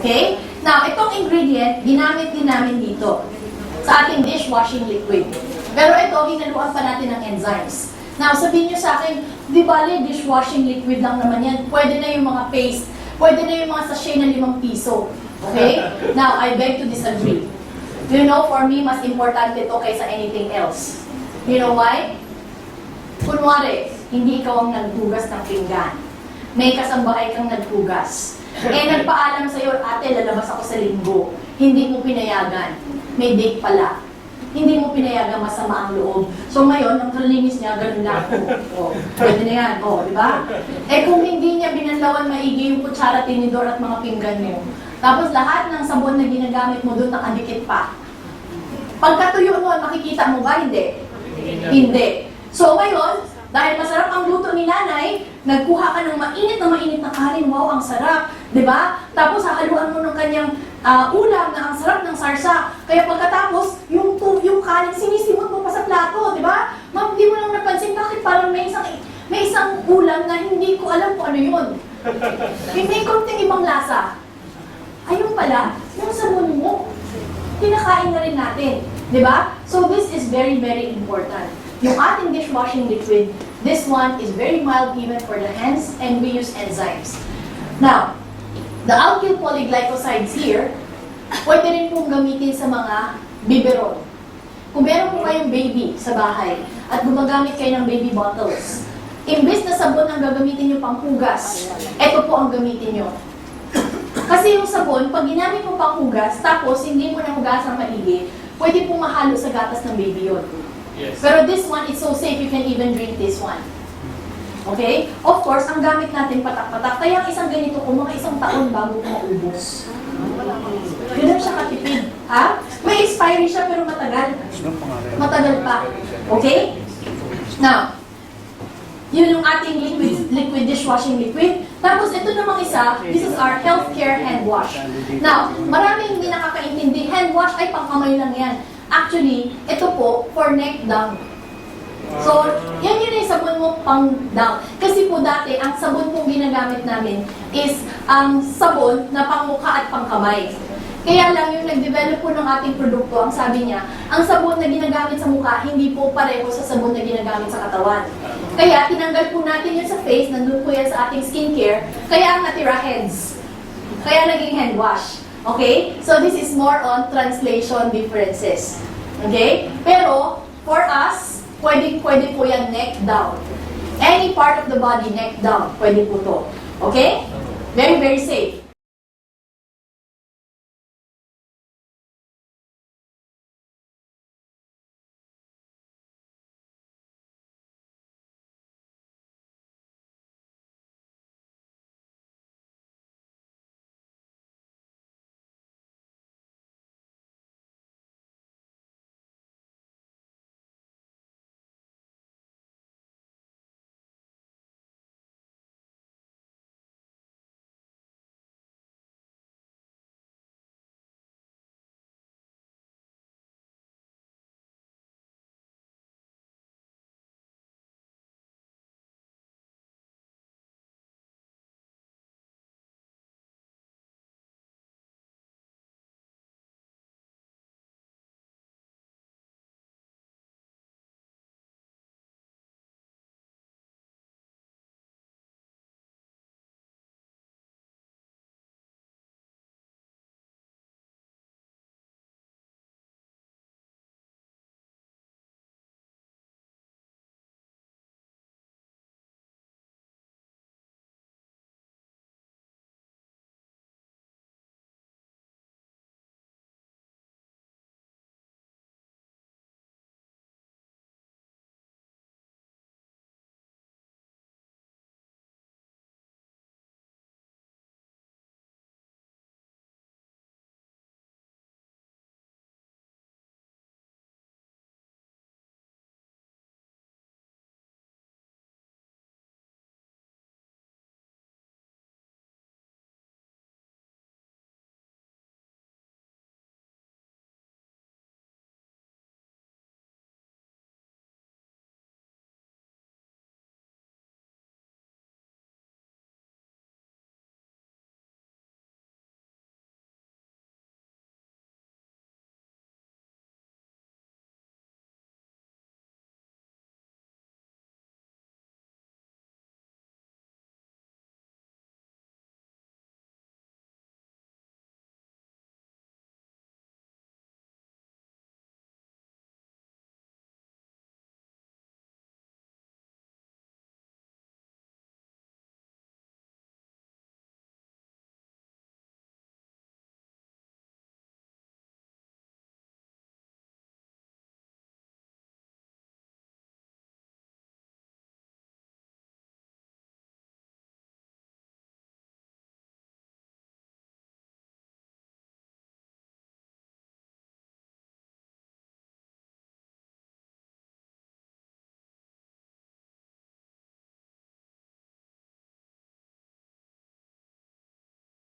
Okay? Now, itong ingredient, ginamit din namin dito sa ating dishwashing liquid. Pero ito, hinaluan pa natin ng enzymes. Now, sabihin nyo sa akin, di bale, dishwashing liquid lang naman yan. Pwede na yung mga paste, pwede na yung mga sachet na 5 piso. Okay? Now, I beg to disagree. You know, for me, mas importante ito kaysa anything else. You know why? Kunwari, hindi ikaw ang naghugas ng pinggan. May kasambahay kang naghugas. Nagpaalam sa'yo, ate, lalabas ako sa linggo. Hindi mo pinayagan. May date pala. Hindi mo pinayagan, masama ang loob. So ngayon, ang kalinis niya, ganun lang. Pwede na yan. Di ba? Kung hindi niya binanlawan maigi yung kutsara, tinidor at mga pinggan mo, tapos lahat ng sabon na ginagamit mo doon nakadikit pa. Pagkatuyo mo, makikita mo ba? Hindi. Hindi. So ngayon, dahil masarap ang luto ni nanay, nagkuha ka ng mainit na kanin. Wow, ang sarap. Diba? Tapos hahaluan mo ng kanyang ulam na ang sarap ng sarsa. Kaya pagkatapos, yung kanin, sinisimot mo pa sa plato. Diba? Ma'am, di mo lang napansin, bakit parang may isang ulam na hindi ko alam kung ano yun. May konting ibang lasa. Ayun pala, yung sabon mo, kinakain na rin natin. Diba? So this is very, very important. Yung ating dishwashing liquid, this one is very mild even for the hands, and we use enzymes. Now, the alkyl polyglycosides here, pwede rin pong gamitin sa mga biberon. Kung meron po kayong baby sa bahay at gumagamit kayo ng baby bottles, imbes na sabon ang gagamitin nyo panghugas, ito po ang gamitin nyo. Kasi yung sabon, pag ginamit mo panghugas, tapos hindi mo na hugasan maigi, pwede pong mahalo sa gatas ng baby yun. Yes. Pero this one is so safe, you can even drink this one. Okay? Of course, ang gamit natin patak-patak. Kaya ang isang ganito ko, mga 1 taon bago maubos. Ganun siya katipid. Ha? May expiry siya pero matagal. Matagal pa. Okay? Now, yun yung ating liquid dishwashing liquid. Tapos ito namang isa, this is our healthcare hand wash. Now, maraming hindi nakakaintindi, hand wash ay pangkamay lang yan. Actually, ito po, for neck down. So, yan yun yung sabon mo pang down. Kasi po dati, ang sabon pong ginagamit namin is ang sabon na pangmukha at pangkamay. Kaya lang yung nag-develop po ng ating produkto, ang sabi niya, ang sabon na ginagamit sa mukha, hindi po pareho sa sabon na ginagamit sa katawan. Kaya, tinanggal po natin yun sa face, nandun po yan sa ating skincare, kaya ang natira heads. Kaya naging hand wash. Okay? So, this is more on translation differences. Okay? Pero, for us, pwede po yan neck down. Any part of the body, neck down, pwede po to. Okay? Very, very safe.